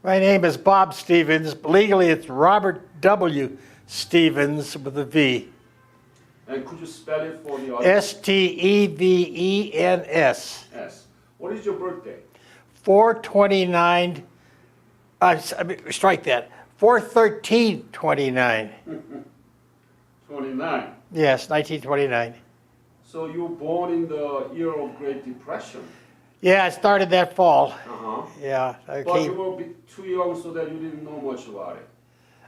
My name is Bob Stevens. Legally, it's Robert W. Stevens with a V. And could you spell it for the audience? Stevens. Yes. What is your birthday? 429. Strike that. 4/13/29. 29. Yes, 1929. So you were born in the year of Great Depression. Yeah, I started that fall. Uh-huh. Yeah, I But you came. were a bit too young so that you didn't know much about it.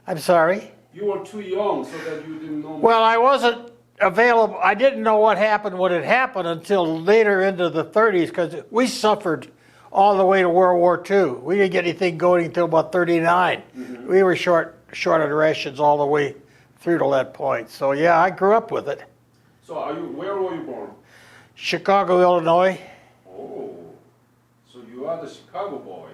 I'm sorry. You were too young so that you didn't know much. Well, I wasn't available. I didn't know what happened when it happened until later into the 30s because we suffered all the way to World War II. We didn't get anything going until about 39. Mm-hmm. We were short on rations all the way through to that point. So yeah, I grew up with it. So where were you born? Chicago, Illinois. Oh, so you are the Chicago boy.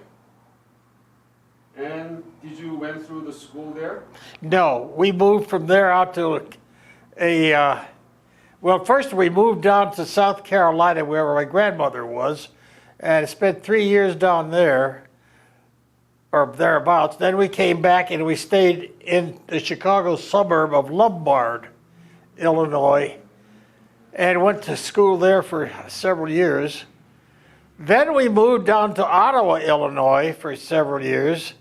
And did you went through the school there? No, we moved from there out to well, first we moved down to South Carolina where my grandmother was and spent 3 years down there or thereabouts. Then we came back and we stayed in the Chicago suburb of Lombard, Illinois, and went to school there for several years. Then we moved down to Ottawa, Illinois for several years.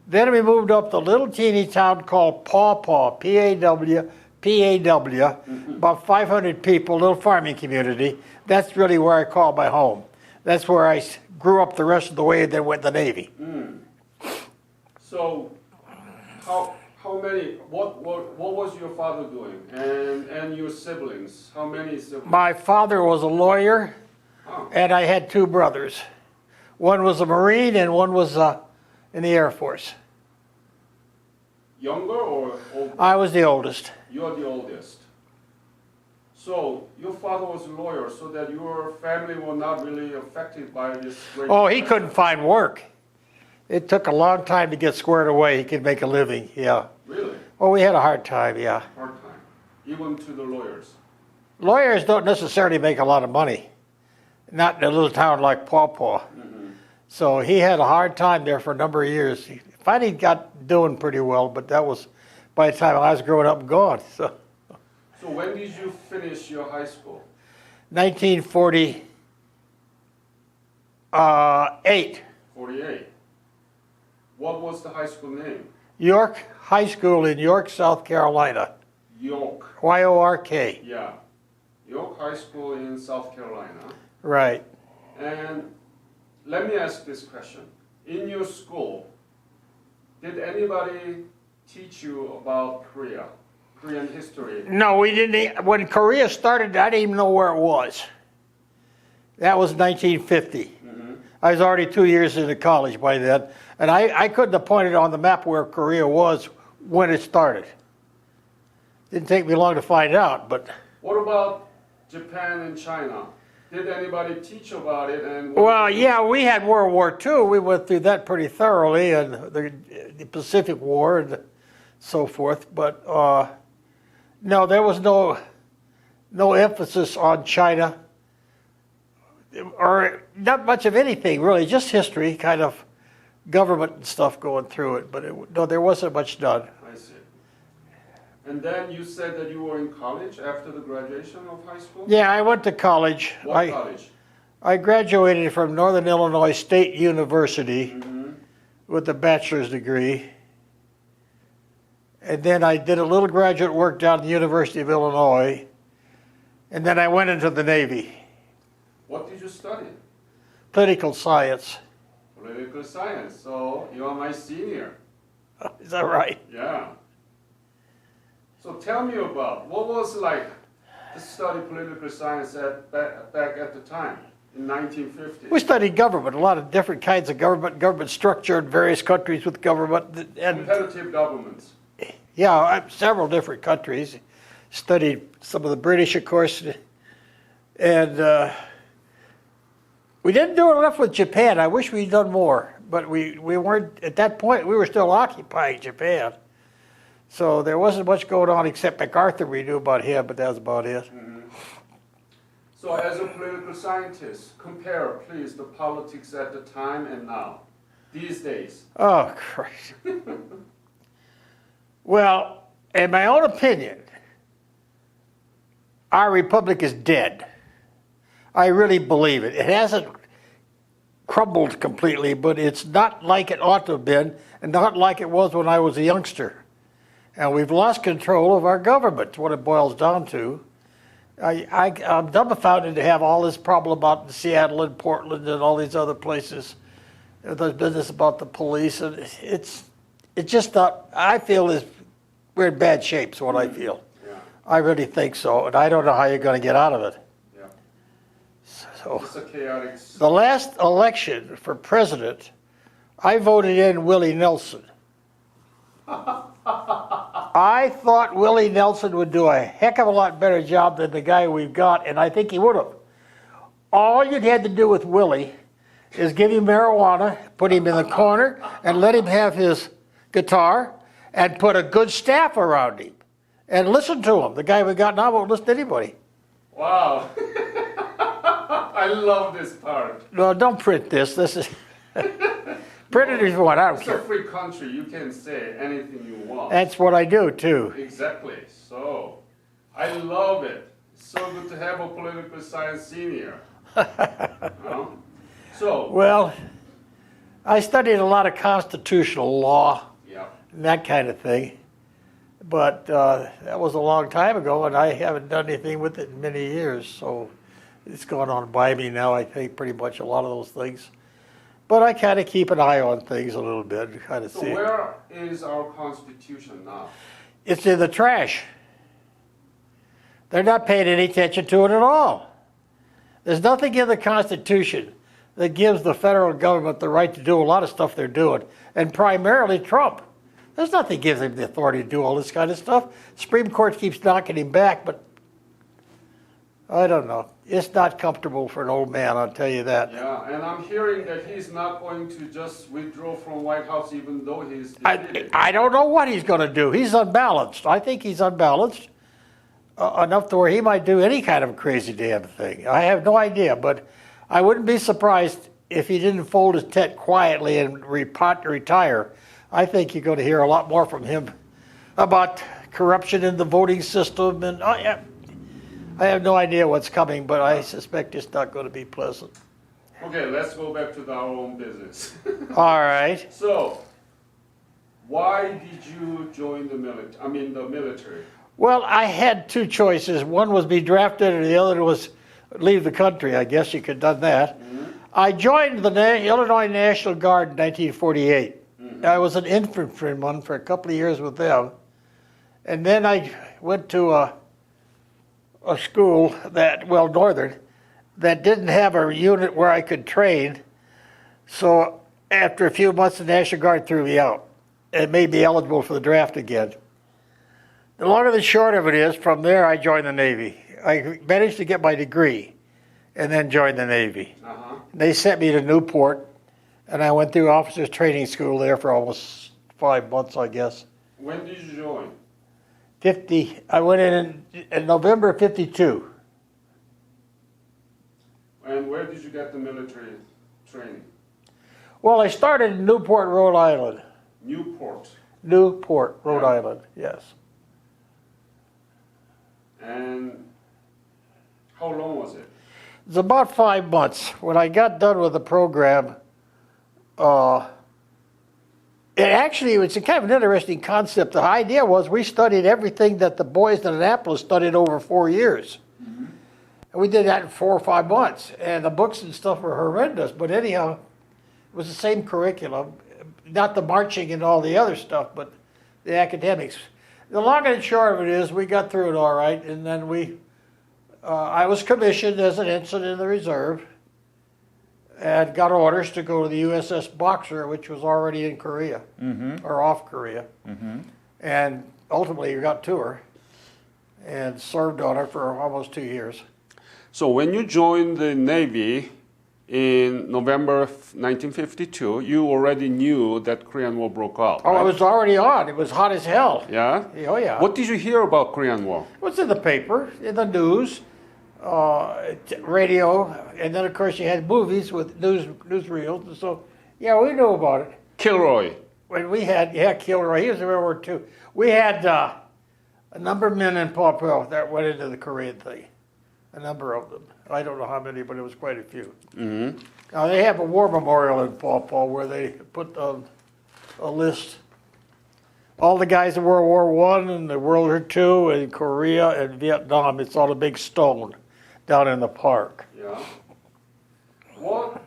Then we moved up to a little teeny town called Paw Paw, P-A-W, about 500 people, little farming community. That's really where I call my home. That's where I grew up the rest of the way and then went to the Navy. So how many, what was your father doing and your siblings? How many siblings? My father was a lawyer, Oh. and I had two brothers. One was a Marine and one was in the Air Force. Younger or older? I was the oldest. You're the oldest. So your father was a lawyer, so that your family were not really affected by this great Oh, he depression? couldn't find work. It took a long time to get squared away. He could make a living, yeah. Really? Oh, we had a hard time, yeah. Hard time. Even to the lawyers. Lawyers don't necessarily make a lot of money. Not in a little town like Paw Paw. So he had a hard time there for a number of years. He finally got doing pretty well, but that was by the time I was growing up and gone. So So when did you finish your high school? 1948. 48. What was the high school name? York High School in York, South Carolina. York. Y-O-R-K. Yeah. York High School in South Carolina. Right. And let me ask this question. In your school, did anybody teach you about Korea, Korean history? No, we didn't. When Korea started, I didn't even know where it was. That was 1950. I was already 2 years into college by then, and I couldn't have pointed on the map where Korea was when it started. Didn't take me long to find out, but What about Japan and China? Did anybody teach about it? And well, yeah, we had World War II. We went through that pretty thoroughly, and the Pacific War and so forth. But no, there was no emphasis on China or not much of anything really. Just history, kind of government and stuff going through it. But no, there wasn't much done. I see. And then you said that you were in college after the graduation of high school? Yeah, I went to college. What college? I graduated from Northern Illinois State University with a bachelor's degree. And then I did a little graduate work down at the University of Illinois. And then I went into the Navy. What did you study? Political science. Political science. So you are my senior. Is that right? Yeah. So tell me about what was like to study political science back at the time in 1950. We studied government, a lot of different kinds of government structure in various countries with government. And Competitive governments. yeah, several different countries. Studied some of the British, of course. And we didn't do enough with Japan. I wish we'd done more. But we weren't, at that point, we were still occupying Japan. So there wasn't much going on except MacArthur. We knew about him, but that was about it. So as a political scientist, compare, please, the politics at the time and now. these days? Oh, Christ. Well, in my own opinion, our republic is dead. I really believe it. It hasn't crumbled completely, but it's not like it ought to have been, and not like it was when I was a youngster. And we've lost control of our government, what it boils down to. I'm dumbfounded to have all this problem about Seattle and Portland and all these other places. There's business about the police, and it's just not, I feel we're in bad shape, is what I feel. Yeah. I really think so, and I don't know how you're going to get out of it. Yeah. So, It's a chaotic. the last election for president, I voted in Willie Nelson. I thought Willie Nelson would do a heck of a lot better job than the guy we've got, and I think he would have. All you'd had to do with Willie is give him marijuana, put him in the corner, and let him have his guitar, and put a good staff around him, and listen to him. The guy we got now won't listen to anybody. Wow. I love this part. No, don't print this. This is print it if you want. I don't It's a care. free country. You can say anything you want. That's what I do too. Exactly. So, I love it. It's so good to have a political science senior. You know? So, Well, I studied a lot of constitutional law yeah. and that kind of thing, but that was a long time ago, and I haven't done anything with it in many years. So it's gone on by me now. I think pretty much a lot of those things, but I kind of keep an eye on things a little bit, and kind of So see. where is our Constitution now? It's in the trash. They're not paying any attention to it at all. There's nothing in the Constitution that gives the federal government the right to do a lot of stuff they're doing, and primarily Trump. There's nothing that gives him the authority to do all this kind of stuff. Supreme Court keeps knocking him back, but I don't know. It's not comfortable for an old man, I'll tell you that. Yeah, and I'm hearing that he's not going to just withdraw from White House even though he's defeated. I don't know what he's going to do. He's unbalanced. I think he's unbalanced enough to where he might do any kind of a crazy damn thing. I have no idea, but I wouldn't be surprised if he didn't fold his tent quietly and retire. I think you're going to hear a lot more from him about corruption in the voting system, and I have no idea what's coming, but I suspect it's not going to be pleasant. Okay, let's go back to our own business. All right. So, why did you join the military? Well, I had two choices. One was be drafted, and the other was leave the country. I guess you could have done that. Mm-hmm. I joined the Illinois National Guard in 1948. Mm-hmm. I was an infantryman for a couple of years with them. And then I went to a school Northern, that didn't have a unit where I could train. So after a few months, the National Guard threw me out and made me eligible for the draft again. The long and the short of it is, from there I joined the Navy. I managed to get my degree and then joined the Navy. Uh-huh. They sent me to Newport, and I went through officers training school there for almost 5 months, I guess. When did you join? I went in November of 52. And where did you get the military training? Well, I started in Newport, Rhode Island. Newport. Newport, Rhode Yeah. Island, yes. And how long was it? It's about 5 months. When I got done with the program, it's a kind of an interesting concept. The idea was we studied everything that the boys in Annapolis studied over 4 years. Mm-hmm. And we did that in 4 or 5 months. And the books and stuff were horrendous. But anyhow, it was the same curriculum. Not the marching and all the other stuff, but the academics. The long and short of it is we got through it all right. And then I was commissioned as an ensign in the reserve and got orders to go to the USS Boxer, which was already in Korea, or off Korea. Mm-hmm. And ultimately we got to her and served on her for almost 2 years. So when you joined the Navy in November 1952, you already knew that Korean War broke out, Oh, right? it was already on. It was hot as hell. Yeah? Oh, yeah. What did you hear about Korean War? It was in the paper, in the news, radio, and then, of course, you had movies with newsreels. So Yeah, we knew about it. Kilroy. When we had, Kilroy, he was in World War II. We had a number of men in Paw Paw that went into the Korean thing. A number of them. I don't know how many, but it was quite a few. Mm-hmm. Now, they have a war memorial in Paw Paw where they put a list. All the guys in World War I and the World War II and Korea and Vietnam, it's on a big stone down in the park. Yeah. Well,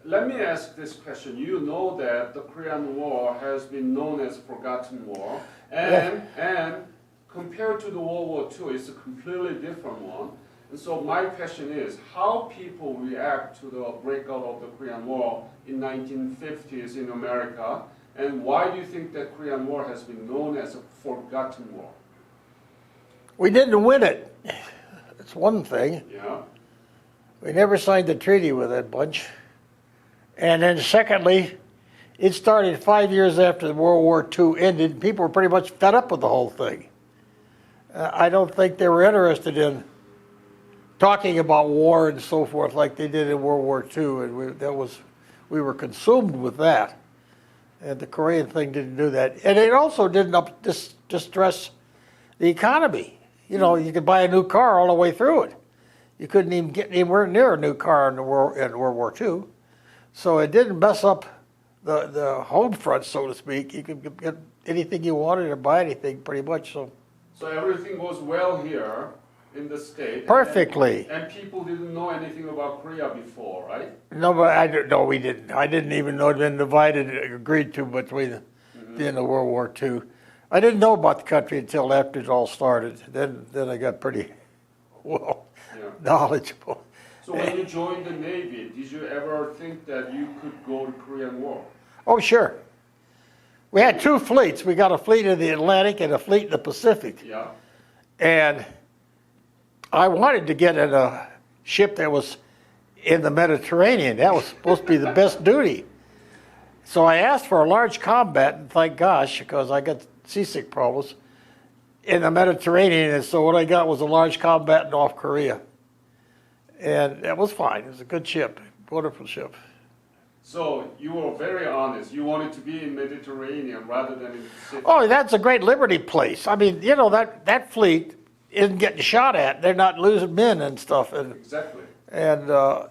let me ask this question. You know that the Korean War has been known as Forgotten War, and compared to the World War II, it's a completely different one. And so my question is, how people react to the breakout of the Korean War in 1950s in America, and why do you think that Korean War has been known as a forgotten war? We didn't win it. It's one thing. Yeah. We never signed the treaty with that bunch. And then secondly, it started 5 years after the World War II ended. And people were pretty much fed up with the whole thing. I don't think they were interested in talking about war and so forth like they did in World War II. And we were consumed with that. And the Korean thing didn't do that. And it also didn't distress the economy. You know, you could buy a new car all the way through it. You couldn't even get anywhere near a new car in World War II. So it didn't mess up the home front, so to speak. You could get anything you wanted or buy anything pretty much. So everything goes well here in the state. Perfectly. And people didn't know anything about Korea before, right? No, but no, we didn't. I didn't even know it had been divided, agreed to between the end of World War II. I didn't know about the country until after it all started. Then I got pretty knowledgeable. So when you joined the Navy, did you ever think that you could go to Korean War? Oh, sure. We had two fleets. We got a fleet in the Atlantic and a fleet in the Pacific. Yeah. And I wanted to get in a ship that was in the Mediterranean. That was supposed to be the best duty. So I asked for a large combat, and thank gosh, because I got seasick problems, in the Mediterranean. And so what I got was a large combat in North Korea. And that was fine. It was a good ship, wonderful ship. So you were very honest. You wanted to be in Mediterranean rather than in Pacific. Oh, that's a great liberty place. I mean, you know, that fleet isn't getting shot at. They're not losing men and stuff. And, Exactly. And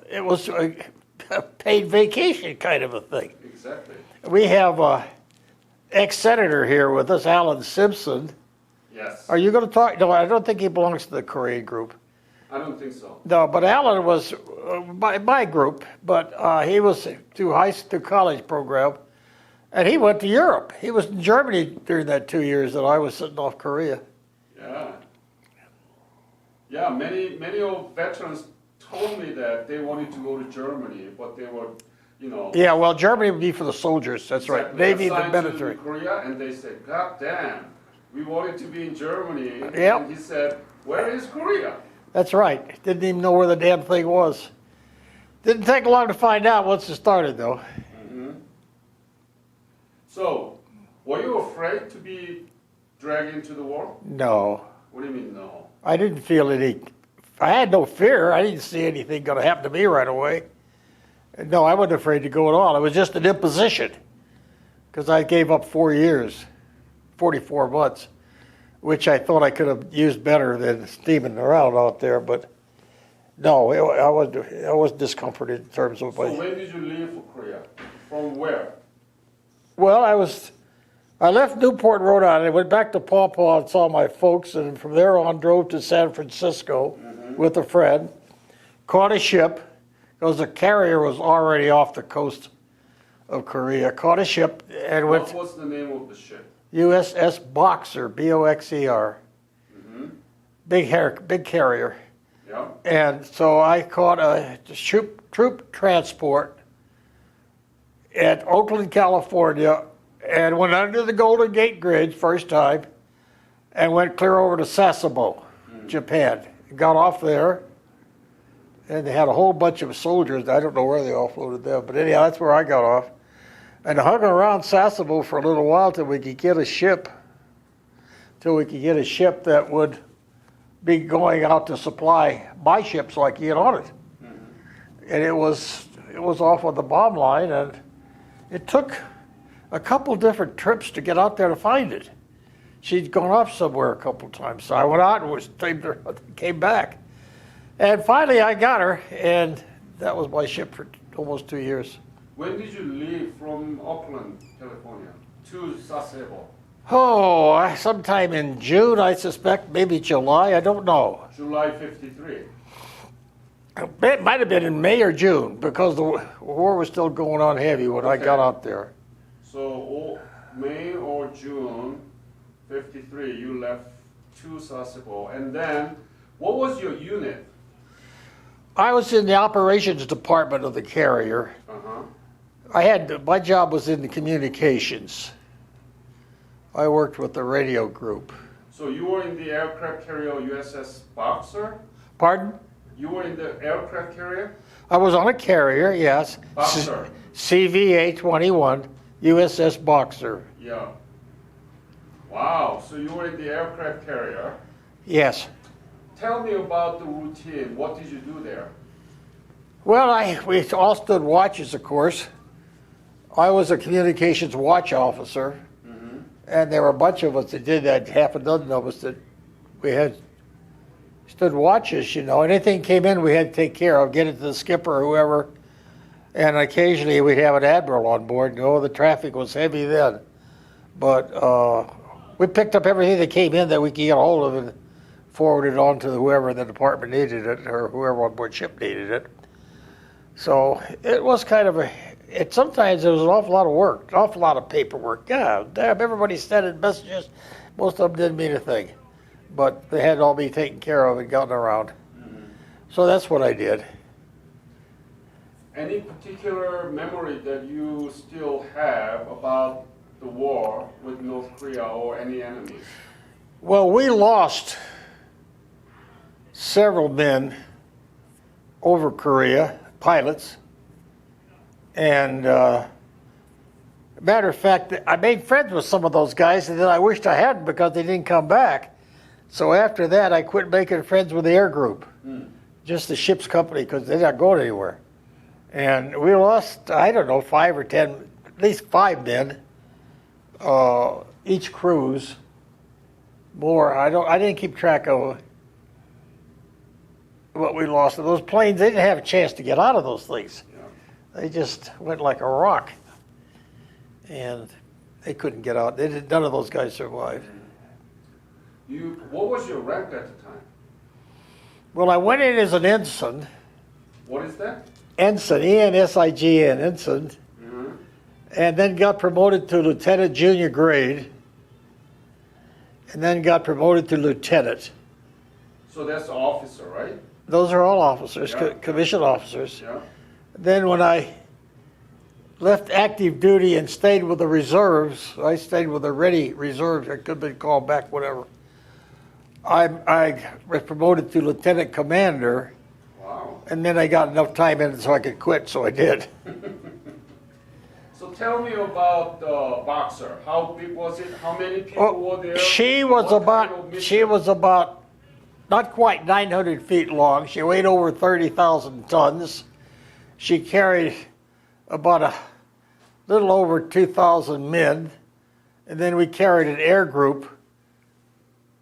it was a paid vacation kind of a thing. Exactly. We have an ex-senator here with us, Alan Simpson. Yes. Are you going to talk? No, I don't think he belongs to the Korean group. I don't think so. No, but Alan was my group, but he was through college program, and he went to Europe. He was in Germany during that 2 years that I was sitting off Korea. Yeah. Yeah, many old veterans told me that they wanted to go to Germany, but they were, you know. Yeah, well, Germany would be for the soldiers. That's right. Navy, the military. To Korea, and they said, "God damn, we wanted to be in Germany." Yep. And he said, "Where is Korea?" That's right. Didn't even know where the damn thing was. Didn't take long to find out once it started, though. Mm-hmm. So, were you afraid to be dragged into the war? No. What do you mean, no? I didn't feel any. I had no fear. I didn't see anything going to happen to me right away. No, I wasn't afraid to go at all. It was just an imposition because I gave up 4 years, 44 months, which I thought I could have used better than steaming around out there. But no, I was discomforted in terms of. So when did you leave for Korea? From where? Well, I left Newport, Rhode Island, went back to Paw Paw and saw my folks, and from there on drove to San Francisco with a friend, caught a ship, because the carrier was already off the coast of Korea, caught a ship and went. What was the name of the ship? USS Boxer, Boxer. Mm-hmm. Big carrier. Yeah. And so I caught a troop transport at Oakland, California, and went under the Golden Gate Bridge first time, and went clear over to Sasebo, Japan. Got off there, and they had a whole bunch of soldiers. I don't know where they offloaded them, but anyhow, that's where I got off. And hung around Sasebo for a little while till we could get a ship, that would be going out to supply my ship so I could get on it. And it was off of the bomb line, and It took a couple different trips to get out there to find it. She'd gone off somewhere a couple times, so I went out and came back. And finally I got her, and that was my ship for almost 2 years. When did you leave from Oakland, California, to Sasebo? Oh, sometime in June, I suspect, maybe July, I don't know. July 53. It might have been in May or June, because the war was still going on heavy when I got out there. So May or June 53, you left to Sasebo. And then, what was your unit? I was in the operations department of the carrier. Uh-huh. My job was in the communications. I worked with the radio group. So you were in the aircraft carrier USS Boxer? Pardon? You were in the aircraft carrier? I was on a carrier, yes. Boxer. CVA-21, USS Boxer. Yeah. Wow, so you were in the aircraft carrier. Yes. Tell me about the routine. What did you do there? Well, we all stood watches, of course. I was a communications watch officer, and there were a bunch of us that did that, half a dozen of us that we had stood watches, Anything came in, we had to take care of, get it to the skipper or whoever, and occasionally we'd have an admiral on board. The traffic was heavy then. But we picked up everything that came in that we could get a hold of and forwarded it on to whoever in the department needed it or whoever on board ship needed it. So it was kind of sometimes it was an awful lot of work, an awful lot of paperwork. God damn, everybody sending messages. Most of them didn't mean a thing, but they had to all be taken care of and gotten around. So that's what I did. Any particular memory that you still have about the war with North Korea or any enemies? Well, we lost several men over Korea, pilots, and matter of fact, I made friends with some of those guys, and then I wished I hadn't because they didn't come back. So after that, I quit making friends with the air group, just the ship's company, because they're not going anywhere. And we lost, I don't know, 5 or 10, at least 5 men, each cruise. More, I didn't keep track of what we lost. Those planes, they didn't have a chance to get out of those things. Yeah. They just went like a rock, and they couldn't get out. None of those guys survived. What was your rank at the time? Well, I went in as an ensign. What is that? Ensign, E-N-S-I-G-N, ensign, and then got promoted to lieutenant junior grade, and then got promoted to lieutenant. So that's the officer, right? Those are all officers, Yeah. commissioned officers. Yeah. Then when I left active duty and stayed with the reserves, I stayed with the ready reserves. I could have been called back, whatever. I was promoted to lieutenant commander, Wow. and then I got enough time in it so I could quit, so I did. So tell me about the Boxer. How big was it? How many people were there? She was What kind of mission? about not quite 900 feet long. She weighed over 30,000 tons. She carried about a little over 2,000 men, and then we carried an air group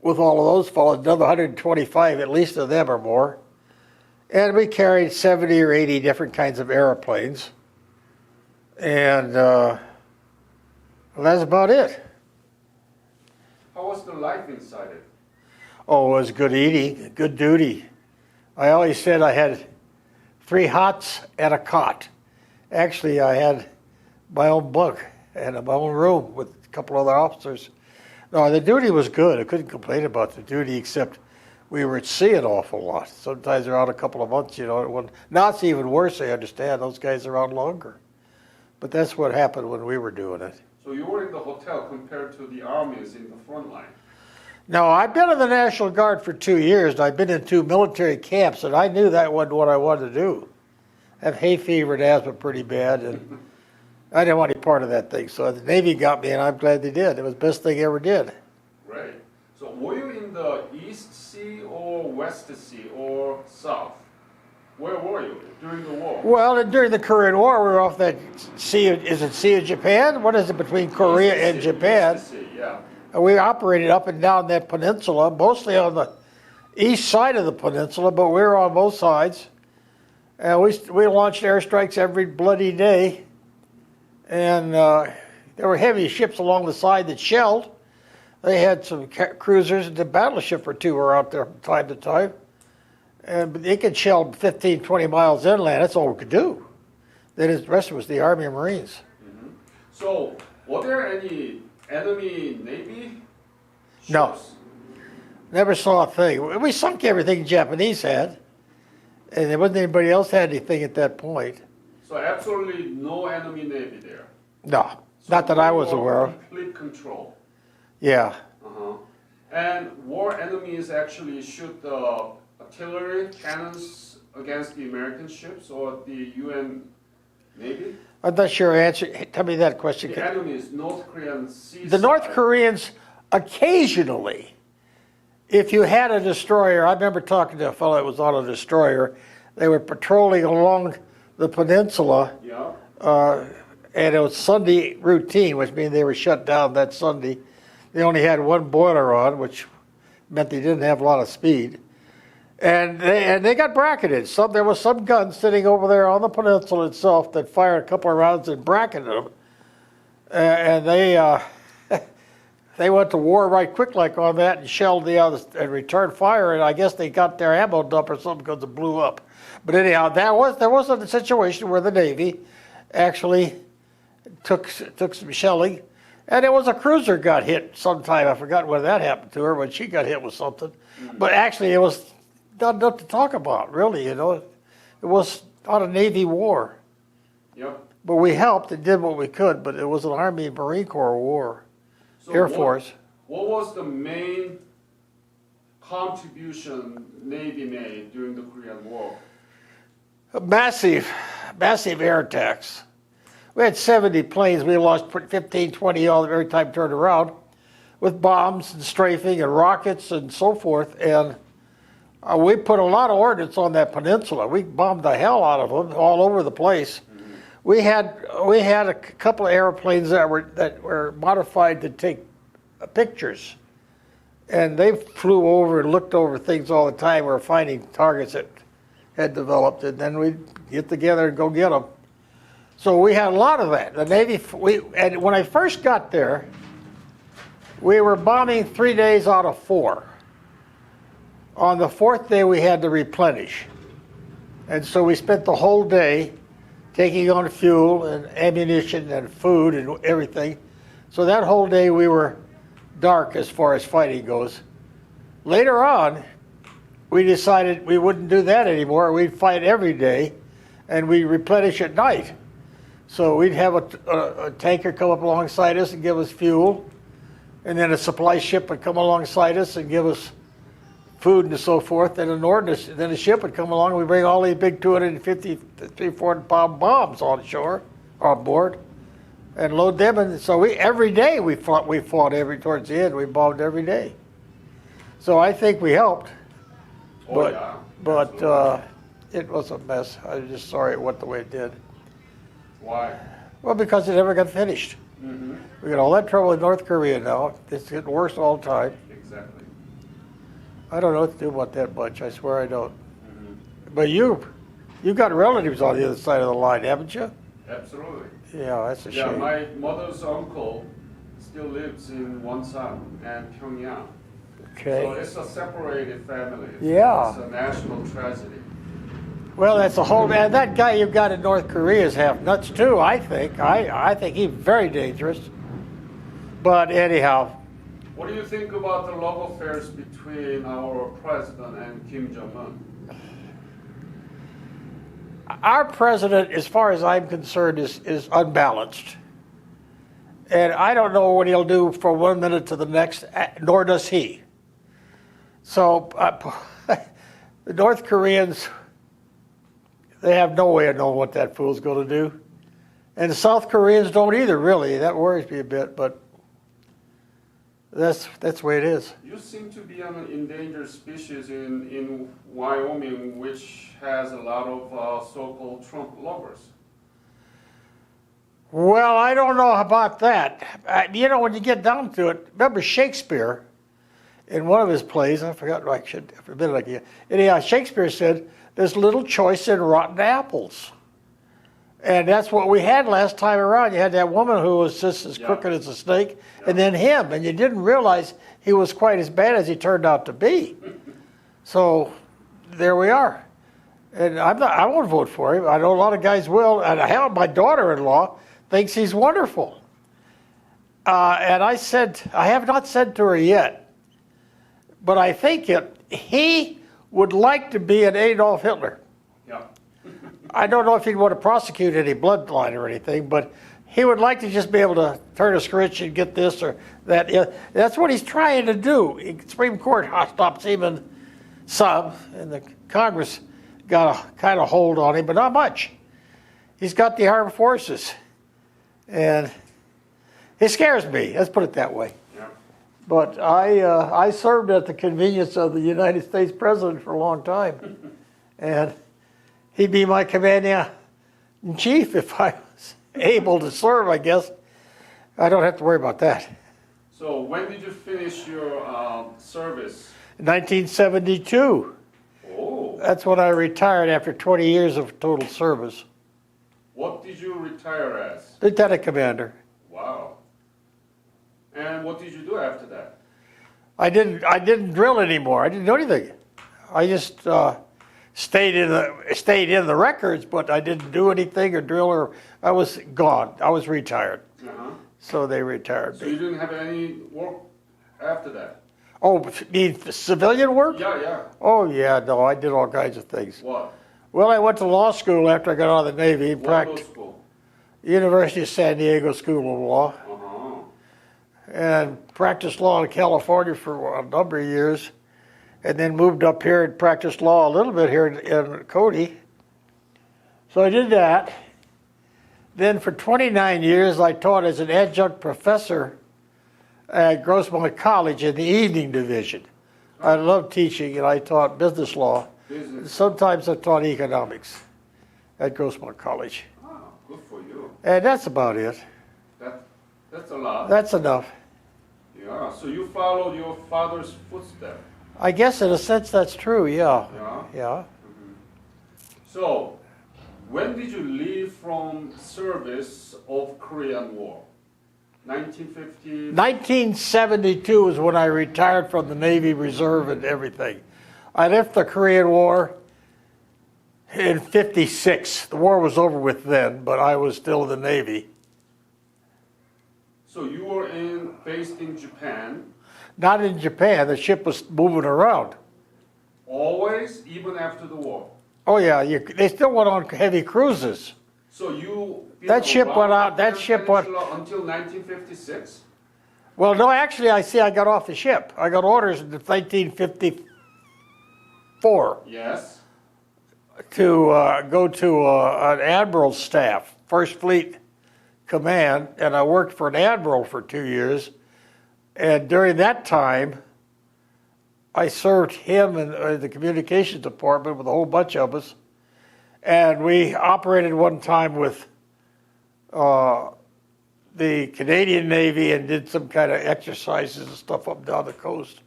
with all of those fellows, another 125 at least of them or more, and we carried 70 or 80 different kinds of airplanes, and well, that's about it. How was the life inside it? Oh, it was good eating, good duty. I always said I had 3 hots and a cot. Actually, I had my own bunk and my own room with a couple other officers. No, the duty was good. I couldn't complain about the duty, except we were at sea an awful lot. Sometimes they're out a couple of months, Now it's even worse, I understand. Those guys are out longer. But that's what happened when we were doing it. So you were in the hotel compared to the armies in the front line. No, I've been in the National Guard for 2 years, and I've been in 2 military camps, and I knew that wasn't what I wanted to do. I have hay fever and asthma pretty bad, and I didn't want any part of that thing. So the Navy got me, and I'm glad they did. It was the best thing I ever did. Right. So were you in the East Sea or West Sea or South? Where were you during the war? Well, and during the Korean War, we were off that sea. Is it Sea of Japan? What is it between Korea East to and sea, Japan? east to sea, yeah. And we operated up and down that peninsula, mostly on the east side of the peninsula, but we were on both sides. And we launched airstrikes every bloody day. And there were heavy ships along the side that shelled. They had some cruisers, and the battleship or two were out there from time to time. And they could shell 15, 20 miles inland. That's all we could do. Then the rest was the Army and Marines. Mm-hmm. So, were there any enemy Navy ships? No. Never saw a thing. We sunk everything the Japanese had. And there wasn't anybody else had anything at that point. So absolutely no enemy Navy there? No, So not that I was war aware of. Complete control. Yeah. Uh-huh. And war enemies actually shoot the artillery cannons against the American ships or the UN Navy? I'm not sure answer. Tell me that question. The enemy is North Korean sea. The North Koreans occasionally, if you had a destroyer, I remember talking to a fellow that was on a destroyer, they were patrolling along the peninsula, Yeah. and it was Sunday routine, which means they were shut down that Sunday. They only had one boiler on, which meant they didn't have a lot of speed. And they got bracketed. There was some gun sitting over there on the peninsula itself that fired a couple of rounds and bracketed them. And they went to war right quick like on that and shelled the other and returned fire. And I guess they got their ammo dump or something because it blew up. But anyhow, there was a situation where the Navy actually took some shelling. And it was a cruiser got hit sometime. I forgot when that happened to her, when she got hit with something. But actually, it was not enough to talk about, really, you know. It was not a Navy war. Yep. But we helped and did what we could, but it was an Army and Marine Corps war, So Air Force. What was the main contribution Navy made during the Korean War? Massive air attacks. We had 70 planes. We lost 15, 20 all every time turned around with bombs and strafing and rockets and so forth. And we put a lot of ordnance on that peninsula. We bombed the hell out of them all over the place. Mm-hmm. We had a couple of airplanes that were modified to take pictures, and they flew over and looked over things all the time. We were finding targets that had developed, and then we'd get together and go get them. So we had a lot of that. The Navy, and when I first got there, we were bombing 3 days out of 4. On the 4th day, we had to replenish. And so we spent the whole day taking on fuel and ammunition and food and everything. So that whole day we were dark as far as fighting goes. Later on, we decided we wouldn't do that anymore. We'd fight every day, and we'd replenish at night. So we'd have a tanker come up alongside us and give us fuel, and then a supply ship would come alongside us and give us food and so forth. And then a ship would come along and we'd bring all these big 250, 300-400 pound bombs on board, and load them. And so every day we fought towards the end. We bombed every day. So I think we helped. But it was a mess. I was just sorry it went the way it did. Why? Well, because it never got finished. Mm-hmm. We got all that trouble in North Korea now. It's getting worse all the time. Exactly. I don't know what to do about that much. I swear I don't. Mm-hmm. But you've got relatives on the other side of the line, haven't you? Absolutely. Yeah, that's a shame. My mother's uncle still lives in Wonsan and Pyongyang. Okay. So it's a separated family. Yeah. It's a national tragedy. Well, that's a whole man. That guy you got in North Korea is half nuts too. I think. I think he's very dangerous. But anyhow. What do you think about the love affairs between our president and Kim Jong-un? Our president, as far as I'm concerned, is unbalanced. And I don't know what he'll do from 1 minute to the next, nor does he. So the North Koreans, they have no way of knowing what that fool's going to do. And the South Koreans don't either, really. That worries me a bit. But That's the way it is. You seem to be an endangered species in Wyoming, which has a lot of so-called Trump lovers. Well, I don't know about that. You know, when you get down to it, remember Shakespeare, in one of his plays, I forgot, I should have been like you. Anyhow, Shakespeare said, "There's little choice in rotten apples." And that's what we had last time around. You had that woman who was just as crooked as a snake, and then him, and you didn't realize he was quite as bad as he turned out to be. So there we are. And I won't vote for him. I know a lot of guys will, and hell, my daughter-in-law thinks he's wonderful. And I have not said to her yet, but I think he would like to be an Adolf Hitler. Yeah. I don't know if he'd want to prosecute any bloodline or anything, but he would like to just be able to turn a scritch and get this or that. Yeah, that's what he's trying to do. The Supreme Court stops even some, and the Congress got a kind of hold on him, but not much. He's got the armed forces, and it scares me. Let's put it that way. Yeah. But I served at the convenience of the United States President for a long time, and he'd be my commander-in-chief if I was able to serve, I guess. I don't have to worry about that. So when did you finish your service? 1972. Oh. That's when I retired after 20 years of total service. What did you retire as? Lieutenant commander. Wow. And what did you do after that? I didn't drill anymore. I didn't do anything. I just stayed in the records, but I didn't do anything or drill, or I was gone. I was retired. Uh-huh. So they retired So me. you didn't have any work after that? Oh, the civilian work? Yeah, yeah. Oh yeah, no, I did all kinds of things. What? Well, I went to law school after I got out of the Navy. What law school? University of San Diego School of Law, Uh-huh. and practiced law in California for a number of years, and then moved up here and practiced law a little bit here in Cody. So I did that. Then for 29 years, I taught as an adjunct professor at Grossmont College in the evening division. I loved teaching, and I taught business law. Business. Sometimes I taught economics at Grossmont College. Ah, good for you. And that's about it. That's a lot. That's enough. Yeah, so you followed your father's footsteps. I guess in a sense that's true, yeah. Yeah. Yeah. So, when did you leave from service of Korean War? 1950? 1972 is when I retired from the Navy Reserve and everything. I left the Korean War in 56. The war was over with then, but I was still in the Navy. So you were based in Japan, Not in Japan, the ship was moving around. always, even after the war. Oh yeah, they still went on heavy cruises. So you been That ship around went out- the that ship went- peninsula until 1956? Well, no, actually, I got off the ship. I got orders in 1954 Yes. to go to an admiral's staff, First Fleet Command, and I worked for an admiral for 2 years. And during that time, I served him in the communications department with a whole bunch of us. And we operated one time with the Canadian Navy and did some kind of exercises and stuff up down the coast.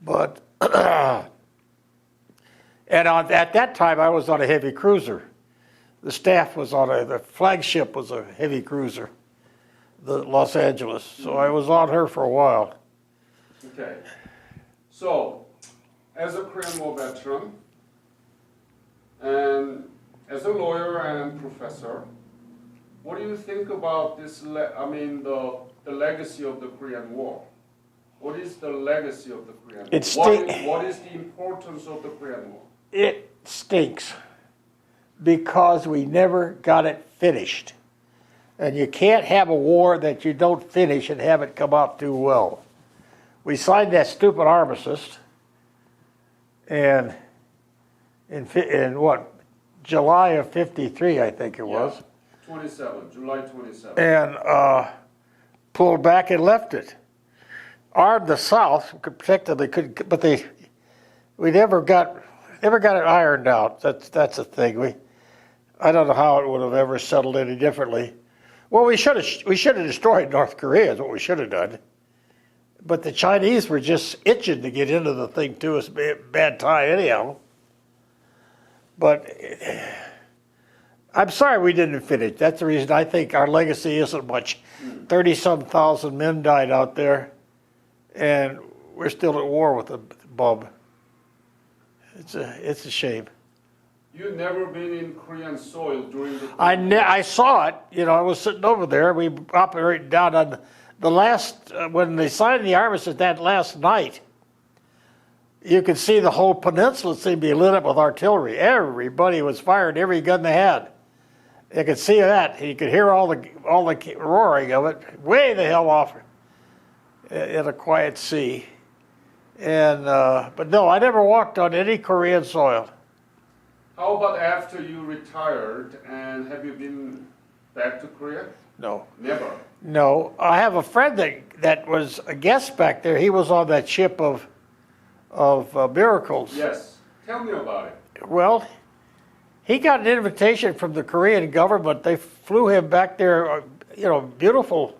But, and at that time, I was on a heavy cruiser. The staff was the flagship was a heavy cruiser, the Los Angeles. So I was on her for a while. Okay. So, as a Korean War veteran, and as a lawyer and professor, what do you think about this? The legacy of the Korean War. What is the legacy of the Korean War? What is the importance of the Korean War? It stinks because we never got it finished. And you can't have a war that you don't finish and have it come out too well. We signed that stupid armistice, and in what, July of '53, I think it was. 27, July 27. And pulled back and left it. armed the South, could protect them. They could, but we never got it ironed out. That's the thing. I don't know how it would have ever settled any differently. Well, we should have destroyed North Korea. Is what we should have done. But the Chinese were just itching to get into the thing too. It's a bad time anyhow. But I'm sorry we didn't finish. That's the reason I think our legacy isn't much. 30-some thousand men died out there, and we're still at war with the bum. It's a shame. You've never been in Korean soil during the. I saw it. I was sitting over there. We operated down on the last when they signed the armistice that last night. You could see the whole peninsula seemed to be lit up with artillery. Everybody was firing every gun they had. You could see that. You could hear all the roaring of it way the hell off in a quiet sea. And but no, I never walked on any Korean soil. How about after you retired, and have you been back to Korea? No. Never. No, I have a friend that was a guest back there. He was on that ship of Miracles. Yes. Tell me about it. Well, he got an invitation from the Korean government. They flew him back there. Beautiful,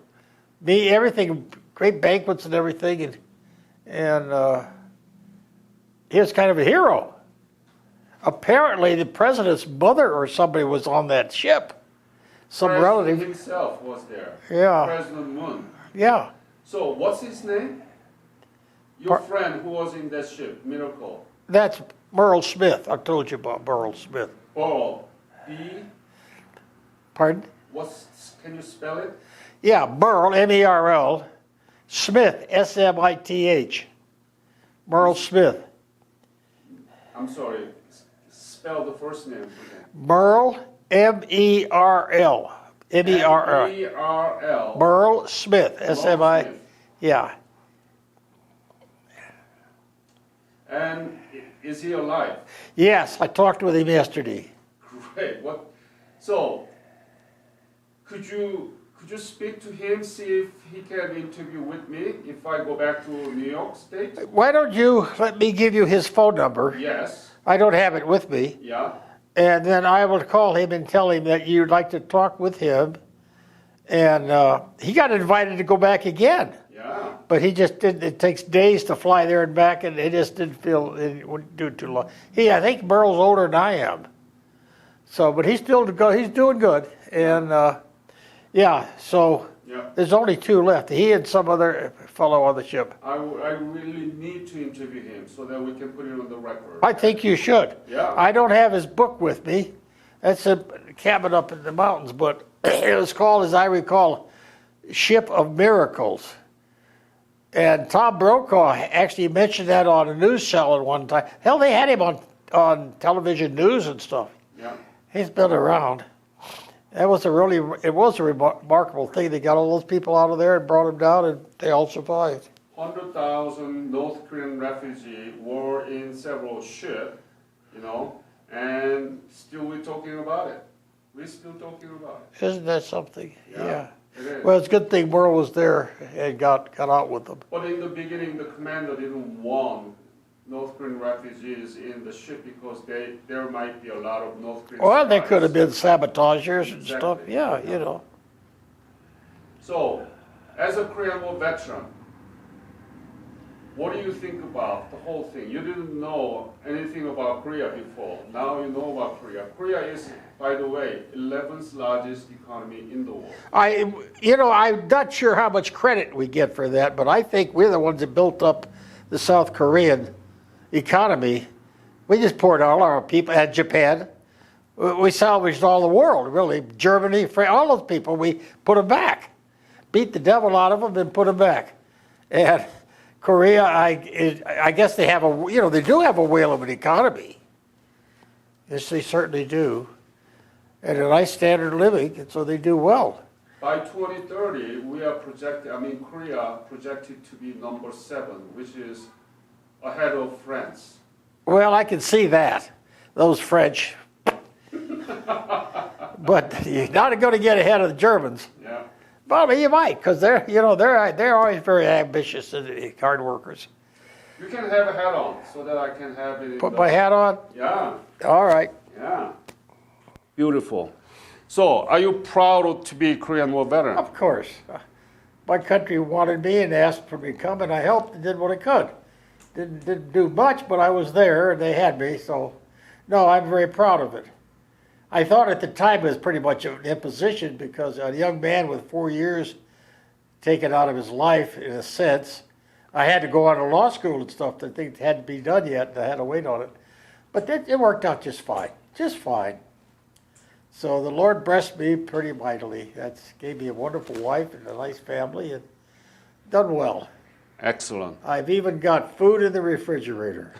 everything, great banquets and everything, and he was kind of a hero. Apparently, the president's mother or somebody was on that ship. Some President relative. himself was there. Yeah. President Moon. Yeah. So, what's his name? Your friend who was in that ship, Miracle. That's Merle Smith. I told you about Merle Smith. Burl. B. Pardon? Can you spell it? Yeah, Merle, M-E-R-L. Smith, S-M-I-T-H. Merle Smith. I'm sorry. Spell the first name again. Merle, M-E-R-L. M-E-R-L. M-E-R-L. Merle Smith, S-M-I. Smith. Yeah. And is he alive? Yes, I talked with him yesterday. Great. So, could you speak to him, see if he can interview with me if I go back to New York State? Why don't you let me give you his phone number? Yes. I don't have it with me. Yeah. And then I will call him and tell him that you'd like to talk with him. And he got invited to go back again. Yeah. But he just didn't. It takes days to fly there and back, and he just didn't feel it wouldn't do too long. I think Merle's older than I am. So, but he's still to go. He's doing good, and yeah. So Yeah. there's only two left. He and some other fellow on the ship. I really need to interview him so that we can put it on the record. I think you should. Yeah. I don't have his book with me. That's a cabin up in the mountains, but it was called, as I recall, Ship of Miracles. And Tom Brokaw actually mentioned that on a news channel at one time. Hell, they had him on television news and stuff. Yeah. He's been around. It was a remarkable thing. They got all those people out of there and brought them down, and they all survived. 100,000 North Korean refugees were in several ships, and still we're talking about it. We're still talking about it. Isn't that something? Yeah. It is. Well, it's a good thing Merle was there and got out with them. But in the beginning, the commander didn't want North Korean refugees in the ship because there might be a lot of North Korean Well, they spies. could have been sabotagers and stuff. Exactly. Yeah. So, as a Korean War veteran, what do you think about the whole thing? You didn't know anything about Korea before. Now you know about Korea. Korea is, by the way, 11th largest economy in the world. I'm not sure how much credit we get for that, but I think we're the ones that built up the South Korean economy. We just poured all our people at Japan. We salvaged all the world, really. Germany, France, all those people, we put them back. Beat the devil out of them and put them back. And Korea, I guess they have they do have a whale of an economy. Yes, they certainly do. And a nice standard of living, and so they do well. By 2030, Korea projected to be number 7, which is ahead of France. Well, I can see that, those French. But you're not going to get ahead of the Germans. Yeah. Well, you might, because they're always very ambitious and hard workers. You can have a hat on so that I can have it. Put my hat on. Yeah, All right. yeah. Beautiful. So, are you proud to be Korean War veteran? Of course. My country wanted me and asked for me to come, and I helped and did what I could. Didn't do much, but I was there, and they had me. So, no, I'm very proud of it. I thought at the time it was pretty much an imposition because a young man with 4 years taken out of his life, in a sense, I had to go on to law school and stuff that things hadn't been done yet, and I had to wait on it. But it worked out just fine, just fine. So the Lord blessed me pretty mightily. That's gave me a wonderful wife and a nice family, and done well. Excellent. I've even got food in the refrigerator.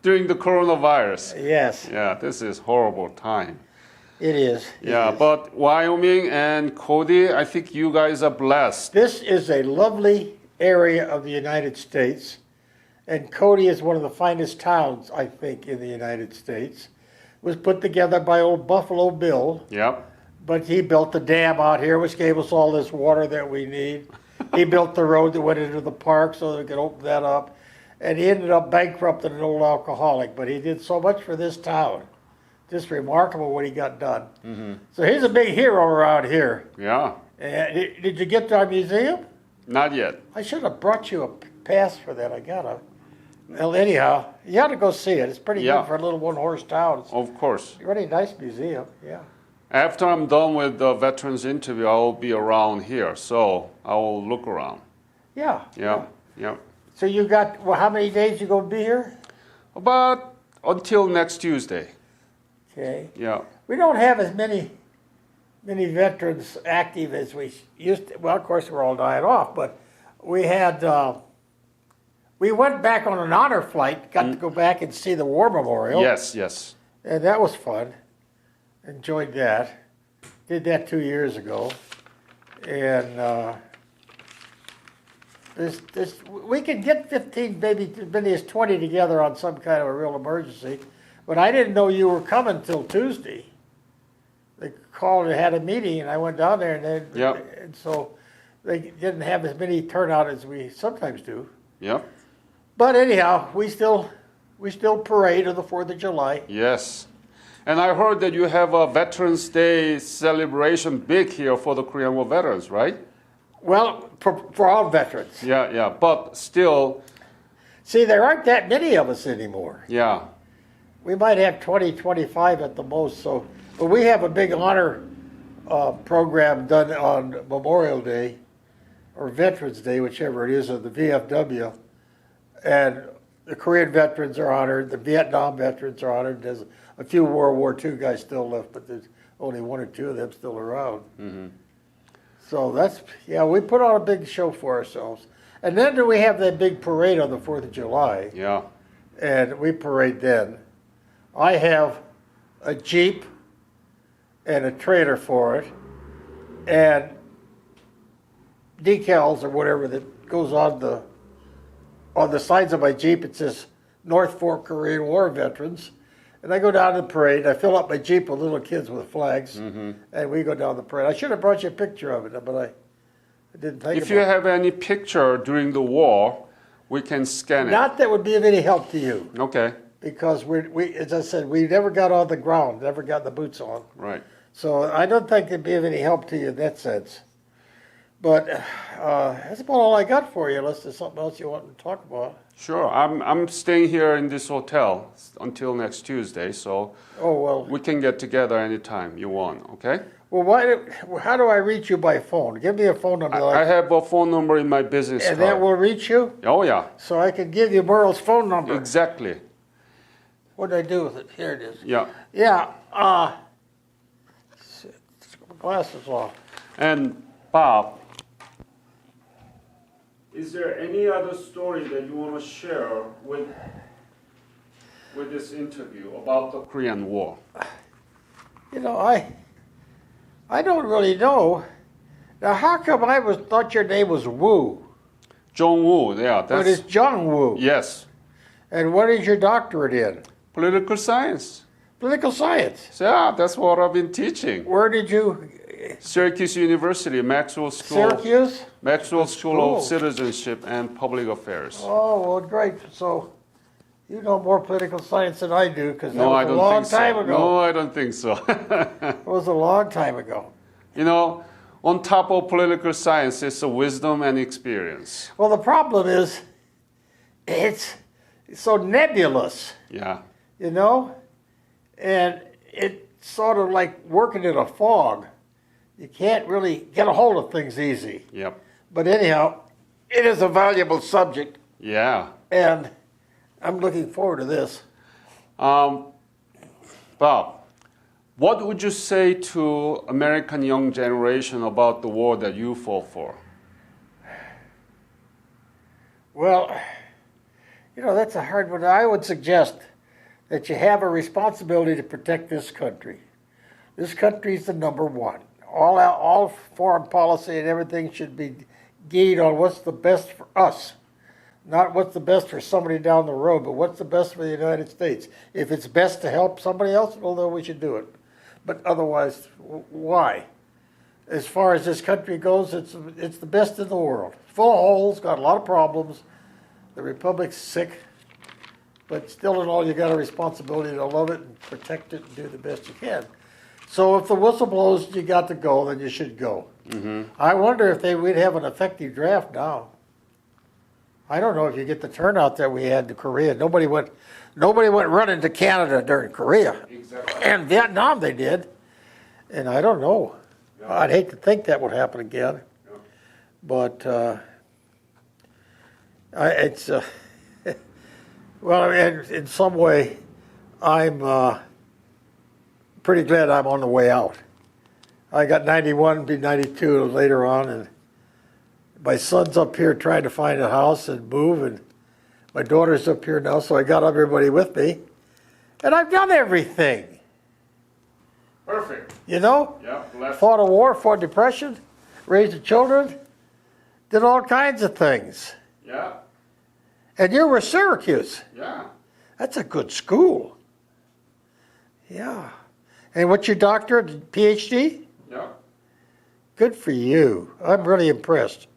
During the coronavirus. Yes, Yeah, this is horrible time. it is. It Yeah, is. but Wyoming and Cody, I think you guys are blessed. This is a lovely area of the United States, and Cody is one of the finest towns, I think, in the United States. It was put together by old Buffalo Bill, Yep. but he built the dam out here, which gave us all this water that we need. He built the road that went into the park so that we could open that up. And he ended up bankrupting an old alcoholic, but he did so much for this town. Just remarkable what he got done. Mm-hmm. So he's a big hero around here. Yeah. And did you get to our museum? Not yet. I should have brought you a pass for that. I gotta. Well, anyhow, you ought to go see it. It's pretty Yeah. good for a little one-horse town. It's Of course. a really nice museum. Yeah. After I'm done with the veterans interview, I will be around here, so I will look around. Yeah. Yeah. Yeah. So you got, well, how many days you gonna be here? About until next Tuesday. Okay. Yeah. We don't have as many veterans active as we used to. Well, of course, we're all dying off, but we had, we went back on an honor flight, got to go back and see the War Memorial. Yes, yes. And that was fun. Enjoyed that. Did that 2 years ago. And we could get 15, maybe as many as 20 together on some kind of a real emergency. But I didn't know you were coming till Tuesday. They called and had a meeting, and I went down there, and so they didn't have as many turnout as we sometimes do. Yep. But anyhow, we still parade on the 4th of July. Yes. And I heard that you have a Veterans Day celebration big here for the Korean War veterans, right? Well, for all veterans. Yeah, yeah. But still, See, there aren't that many of us anymore. yeah. We might have 20, 25 at the most. So, but we have a big honor program done on Memorial Day or Veterans Day, whichever it is, of the VFW. And the Korean veterans are honored. The Vietnam veterans are honored. There's a few World War II guys still left, but there's only 1 or 2 of them still around. Mm-hmm. So that's, yeah, we put on a big show for ourselves. And then we have that big parade on the 4th of July. Yeah. And we parade then. I have a Jeep and a trailer for it, and decals or whatever that goes on the sides of my Jeep. It says North Fork Korean War Veterans. And I go down to the parade. I fill up my Jeep with little kids with flags, and we go down the parade. I should have brought you a picture of it, but I didn't think If about you it. have any picture during the war, we can scan it. Not that would be of any help to you, Okay. because we, as I said, we never got on the ground, never got the boots on. Right. So I don't think it'd be of any help to you in that sense. But that's about all I got for you, unless there's something else you want to talk about. Sure. I'm staying here in this hotel until next Tuesday, so Oh, well, we can get together anytime you want, okay? well, how do I reach you by phone? Give me a phone number. I have a phone number in my business and card. that will reach you? Oh, yeah. So I can give you Merle's phone number. Exactly. What did I do with it? Here it is. Yeah. Yeah, glasses off. And Bob, is there any other story that you want to share with this interview about the Korean War? You know, I don't really know. Now, how come I thought your name was Wu, Jong Woo, yeah, but it's that's Jung Wu? yes, And what is your doctorate in? political science. Political science. So yeah, that's what I've been teaching. Where did you Syracuse University, Maxwell School. Syracuse? Maxwell School of School. Citizenship and Public Affairs. Oh, well, great. So you know more political science than I do, because that No, I was a don't long think so. time ago. No, I don't think so. It was a long time ago. You know, on top of political science is the wisdom and experience. Well, the problem is it's so nebulous, Yeah. you know? And it's sort of like working in a fog. You can't really get a hold of things easy. Yep. But anyhow, it is a valuable subject, Yeah. and I'm looking forward to this. Bob, what would you say to American young generation about the war that you fought for? Well, you know, that's a hard one. I would suggest that you have a responsibility to protect this country. This country is the number one. All foreign policy and everything should be geared on what's the best for us. Not what's the best for somebody down the road, but what's the best for the United States. If it's best to help somebody else, well, then we should do it. But otherwise, why? As far as this country goes, it's the best in the world. Full of holes, got a lot of problems. The Republic's sick, but still in all, you got a responsibility to love it and protect it and do the best you can. So if the whistle blows, you got to go, then you should go. Mm-hmm. I wonder if we'd have an effective draft now. I don't know if you get the turnout that we had to Korea. Nobody went running to Canada during Korea. Exactly. And Vietnam they did. And I don't know. Yeah. I'd hate to think that would happen again. Yeah. But it's well, in some way, I'm pretty glad I'm on the way out. I got 91, be 92 later on, and my son's up here trying to find a house and move, and my daughter's up here now, so I got everybody with me, and I've done everything. Perfect. You know, Yeah. Bless. fought a war, fought depression, raised the children, did all kinds of things. Yeah. And you were Syracuse. Yeah. That's a good school. Yeah. And what's your doctorate, PhD? Yeah. Good for you. I'm really impressed.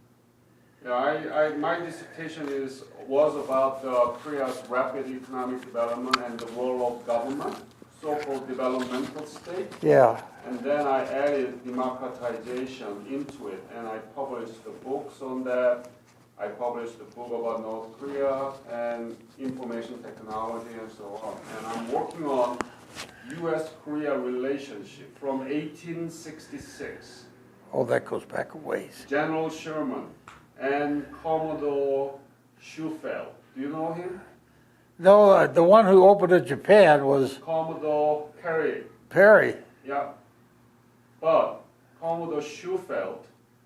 Yeah. My dissertation was about Korea's rapid economic development and the role of government, so-called developmental state. Yeah. And then I added democratization into it, and I published the books on that. I published a book about North Korea and information technology and so on. And I'm working on U.S.-Korea relationship from 1866. Oh, that goes back a ways. General Sherman and Commodore Schufeld. Do you know him? No, the one who opened in Japan was Commodore Perry. Perry. Yeah. But Commodore Schufeld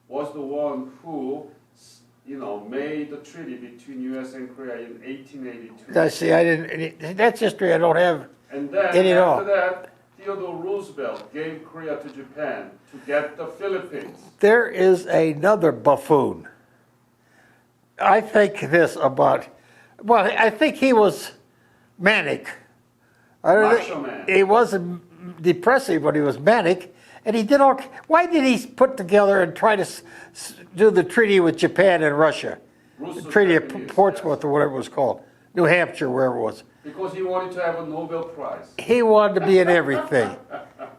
was the one who, made the treaty between U.S. and Korea in 1882. I see. I didn't. That's history I don't have. And then Any at all. after that, Theodore Roosevelt gave Korea to Japan to get the Philippines. There is another buffoon. I think this about. Well, I think he was manic. I don't Macho think- man. He wasn't depressive, but he was manic, and he did all. Why did he put together and try to do the treaty with Japan and Russia? Russo The Treaty of Japanese, Portsmouth or whatever it was called, New Hampshire, wherever it was. Because he wanted to have a Nobel Prize. He wanted to be in everything,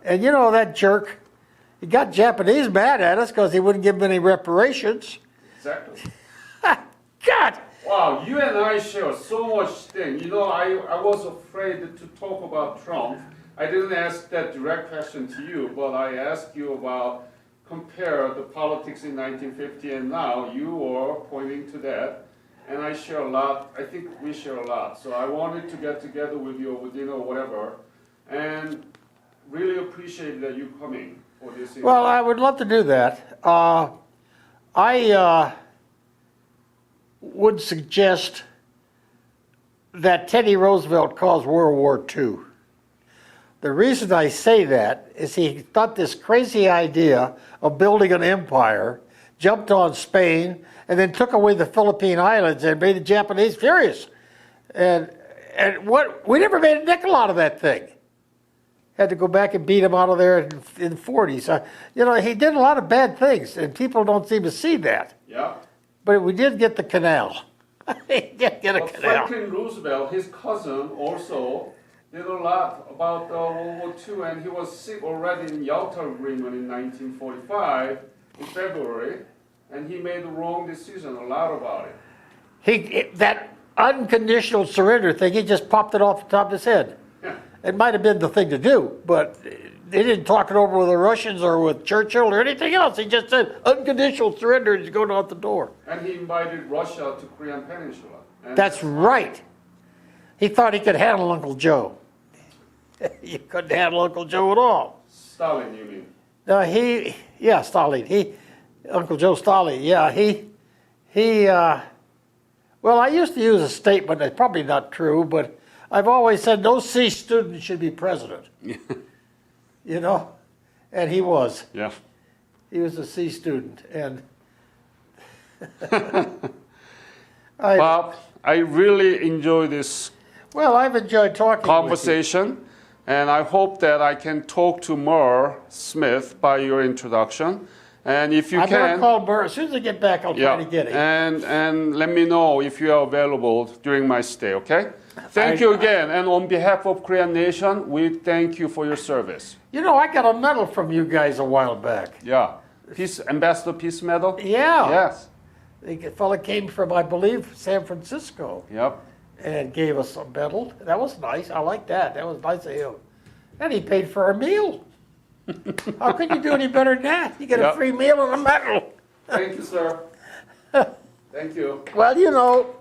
and you know that jerk. He got Japanese mad at us because he wouldn't give them any reparations. Exactly. God. Wow, you and I share so much thing. I was afraid to talk about Trump. I didn't ask that direct question to you, but I asked you about compare the politics in 1950 and now. You were pointing to that, and I share a lot. I think we share a lot. So I wanted to get together with you over dinner or whatever, and really appreciate that you coming for this. Well, I would love to do that. I would suggest that Teddy Roosevelt caused World War II. The reason I say that is he thought this crazy idea of building an empire, jumped on Spain, and then took away the Philippine Islands and made the Japanese furious. And what we never made a nickel out of that thing. had to go back and beat him out of there in the 40s. You know, he did a lot of bad things, and people don't seem to see that. Yeah. But we did get the canal. He did get a But canal. Franklin Roosevelt, his cousin, also did a lot about World War II, and he was sick already in Yalta Agreement in 1945 in February, and he made the wrong decision, a lot about it. That unconditional surrender thing, he just popped it off the top of his head. Yeah. It might have been the thing to do, but they didn't talk it over with the Russians or with Churchill or anything else. He just said unconditional surrender is going out the door. And he invited Russia to Korean Peninsula. And That's right. He thought he could handle Uncle Joe. You couldn't handle Uncle Joe at all. Stalin, you mean? No, Stalin. Uncle Joe Stalin. Yeah, well, I used to use a statement that's probably not true, but I've always said no C student should be president. You know, and he was. Yeah. He was a C student, and Bob, I really enjoy this well, I've enjoyed talking conversation, and I hope that I can talk to Merle Smith by your introduction. And if you with you. I better can, call Burr. As soon as I get back, I'll try to get him. and let me know if you are available during my stay, okay? Thank you again, and on behalf of Korean Nation, we thank you for your service. You know, I got a medal from you guys a while back. Yeah, Peace Ambassador Peace Medal. Yeah. Yes. The fellow came from, I believe, San Francisco Yep. and gave us a medal. That was nice. I like that. That was nice of him. And he paid for our meal. How could you do any better than that? You get a Yep. free meal and a medal. Thank you, sir. Thank you. Well, you know,